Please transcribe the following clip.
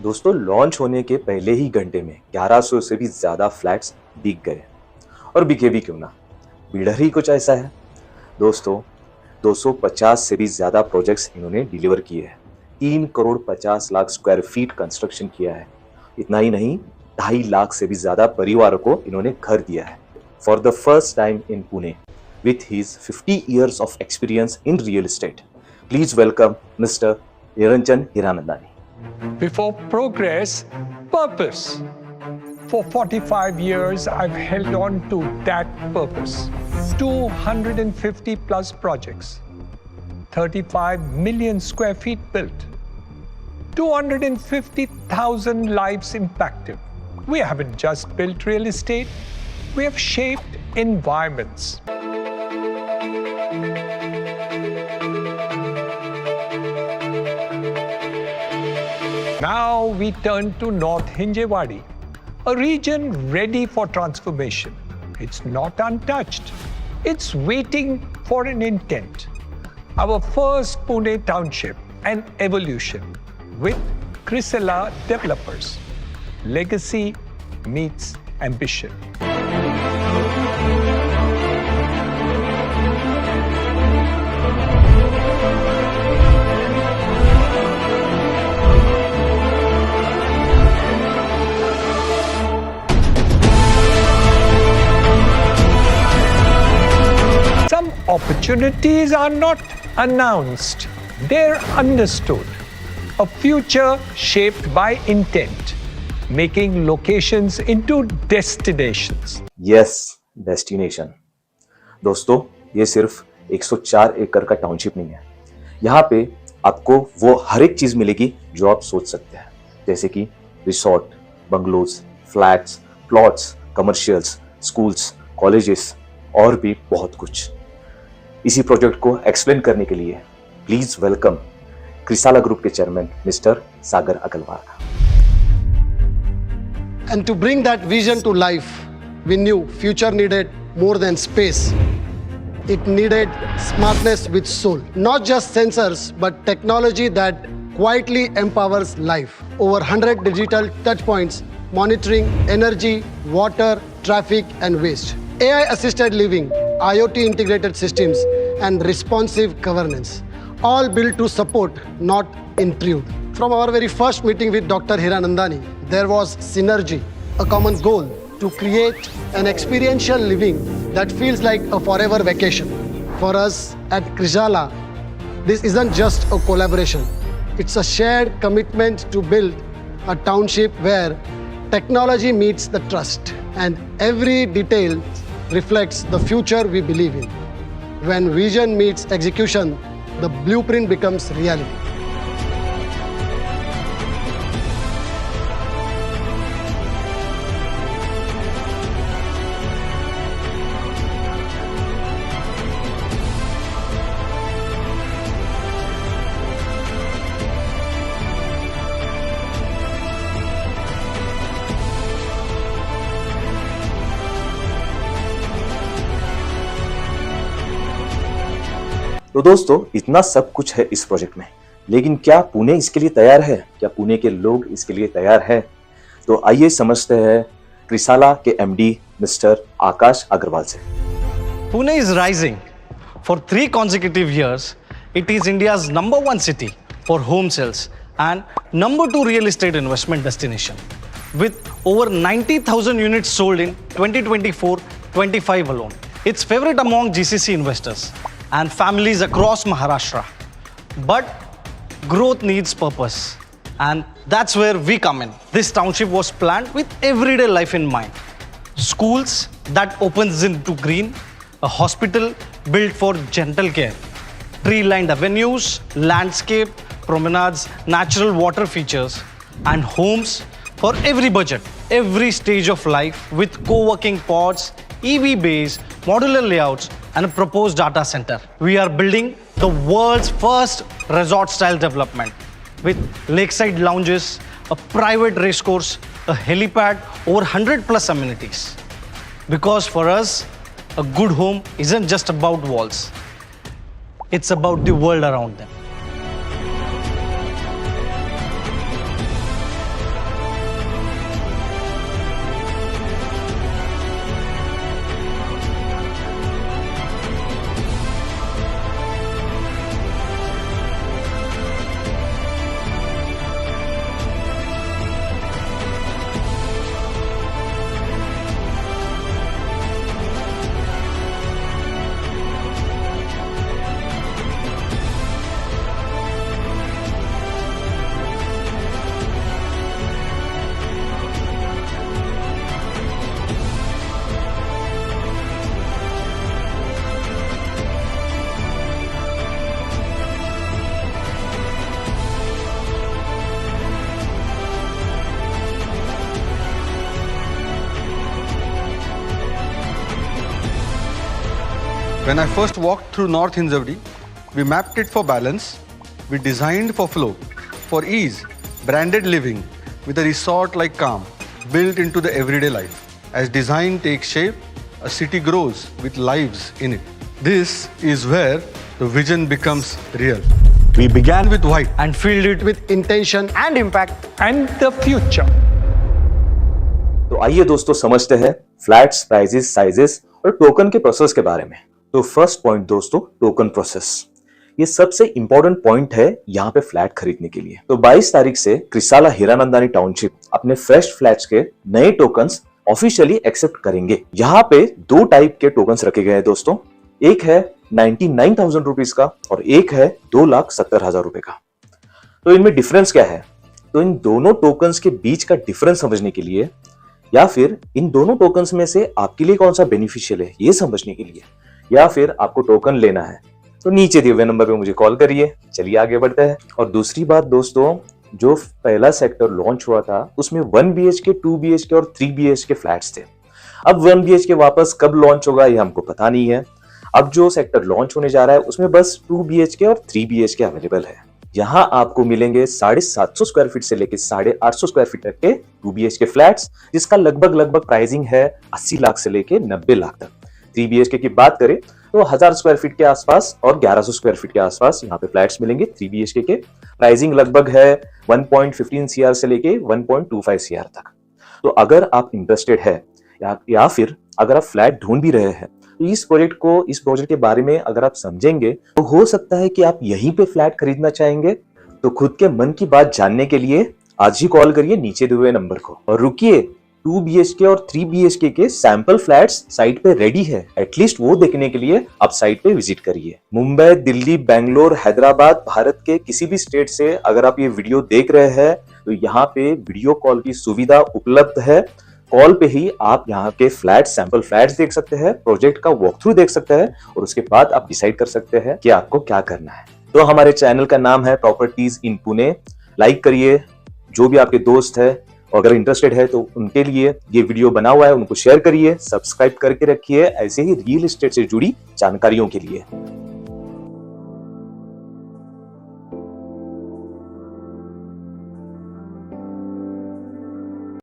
दोस्तों लॉन्च होने के पहले ही घंटे में 1100 से भी ज्यादा फ्लैट्स बिक गए और बिके भी क्यों ना। बिल्डर ही कुछ ऐसा है। दोस्तों 250 से भी ज्यादा प्रोजेक्ट्स इन्होंने डिलीवर किए हैं। 3 crore 50 lakh square feet construction किया है। इतना ही नहीं, 2.5 लाख से भी ज्यादा परिवारों को इन्होंने घर दिया है। For the first time in Pune with his 50 years of experience in real estate, please welcome Mr. Niranjan Hiranandani. Before progress, purpose. For 45 years, I've held on to that purpose. 250 plus projects, 35 million square feet built, 250,000 lives impacted. We haven't just built real estate, we have shaped environments. Now we turn to North Hinjewadi, a region ready for transformation. It's not untouched. It's waiting for an intent. Our first Pune township, an evolution with Chrysala Developers. Legacy meets ambition. Some opportunities are not announced, they're understood. A future shaped by intent, making locations into destinations. Yes, destination. दोस्तों ये सिर्फ 104 एकड़ का township नहीं है। यहाँ पे आपको वो हर एक चीज मिलेगी जो आप सोच सकते हैं, जैसे कि resort, bungalows, flats, plots, commercials, schools, colleges और भी बहुत कुछ। इसी प्रोजेक्ट को एक्सप्लेन करने के लिए प्लीज वेलकम क्रिसाला ग्रुप के chairman mister Sagar Agarwal. And to bring that vision to life, we knew future needed more than space. It needed smartness with soul. Not just sensors, but technology that quietly empowers life. Over 100 digital touchpoints monitoring energy, water, traffic, and waste. AI-assisted living, IoT-integrated systems, and responsive governance. All built to support, not intrude. From our very first meeting with Dr. Hiranandani, there was synergy, a common goal to create an experiential living that feels like a forever vacation. For us at Chrysala, this isn't just a collaboration. It's a shared commitment to build a township where technology meets the trust and every detail reflects the future we believe in. When vision meets execution, the blueprint becomes reality. तो दोस्तों इतना सब कुछ है इस project में, लेकिन क्या पुणे इसके लिए तैयार है? क्या पुणे के लोग इसके लिए तैयार है? तो आइए समझते हैं क्रिसाला के एमडी मिस्टर आकाश अग्रवाल से। Pune is rising. For 3 consecutive years, it is India's #1 city for home sales and #2 real estate investment destination. With over 90,000 units sold in 2024-25 alone. It's favorite among GCC investors and families across Maharashtra. But growth needs purpose, and that's where we come in. This township was planned with everyday life in mind. Schools that opens into green, a hospital built for gentle care, tree-lined avenues, landscape, promenades, natural water features, and homes for every budget, every stage of life with co-working pods, EV bays, modular layouts, and a proposed data center. We are building the world's first resort-style development with lakeside lounges, a private racecourse, a helipad, over 100 plus amenities. Because for us, a good home isn't just about walls. It's about the world around them. When I first walked through North Hinjawadi, we mapped it for balance, we designed for flow, for ease, branded living with a resort-like calm built into the everyday life. As design takes shape, a city grows with lives in it. This is where the vision becomes real. We began with white and filled it with intention and impact. And the future. तो आइए दोस्तों समझते हैं flats, prices, sizes और token के process के बारे में। तो फर्स्ट पॉइंट दोस्तों, टोकन प्रोसेस। ये सबसे इंपॉर्टेंट पॉइंट है यहाँ पे फ्लैट खरीदने के लिए। तो 22 तारीख से क्रिसाला हीरानंदानी टाउनशिप अपने फ्रेश फ्लैट्स के नए टोकन्स ऑफिशियली एक्सेप्ट करेंगे। यहाँ पे दो टाइप के टोकन्स रखे गए हैं दोस्तों, एक है 99,000 रुपीज का और एक है 2,70,000 रुपए का। तो इनमें डिफरेंस क्या है? तो इन दोनों टोकन्स के बीच का डिफरेंस समझने के लिए या फिर इन दोनों टोकन्स में से आपके लिए कौन सा बेनिफिशियल है ये समझने के लिए, या फिर आपको टोकन लेना है तो नीचे दिए हुए नंबर पे मुझे कॉल करिए। चलिए आगे बढ़ते हैं। और दूसरी बात दोस्तों, जो पहला सेक्टर लॉन्च हुआ था उसमें 1 BHK, 2 BHK और 3 BHK फ्लैट्स थे। अब 1 BHK वापस कब लॉन्च होगा ये हमको पता नहीं है। अब जो सेक्टर लॉन्च होने जा रहा है उसमें बस 2 BHK और 3 BHK अवेलेबल है। यहाँ आपको मिलेंगे 750 स्क्वायर फीट से लेकर 850 स्क्वायर फीट तक के 2 BHK फ्लैट्स, जिसका लगभग प्राइसिंग है 80 लाख से लेकर 90 लाख तक। 3 BHK की बात करें तो 1000 स्क्वायर फीट के आसपास और 1100 स्क्वायर फीट के आसपास यहाँ पे फ्लैट्स मिलेंगे 3 BHK के। प्राइसिंग लगभग है 1.15 CR से लेके 1.25 CR तक। तो अगर आप इंटरेस्टेड है या फिर अगर आप फ्लैट ढूंढ भी रहे हैं तो इस प्रोजेक्ट के बारे में अगर आप समझेंगे तो हो सकता है कि आप यहीं पे फ्लैट खरीदना चाहेंगे। तो खुद के मन की बात जानने के लिए आज ही कॉल करिए नीचे दिए हुए नंबर को। और रुकिए, 2 BHK और 3 BHK के सैंपल फ्लैट्स साइट पे रेडी है, एटलीस्ट वो देखने के लिए आप साइट पे विजिट करिए। मुंबई, दिल्ली, बेंगलोर, हैदराबाद, भारत के किसी भी स्टेट से अगर आप ये वीडियो देख रहे हैं तो यहाँ पे वीडियो कॉल की सुविधा उपलब्ध है। कॉल पे ही आप यहाँ के सैंपल फ्लैट्स देख सकते हैं, प्रोजेक्ट का वॉक थ्रू देख सकते हैं और उसके बाद आप डिसाइड कर सकते हैं कि आपको क्या करना है। तो हमारे चैनल का नाम है प्रॉपर्टीज इन पुणे। लाइक करिए, जो भी आपके दोस्त है अगर इंटरेस्टेड है तो उनके लिए ये वीडियो बना हुआ है, उनको शेयर करिए, सब्सक्राइब करके रखिए ऐसे ही रियल एस्टेट से जुड़ी जानकारियों के लिए।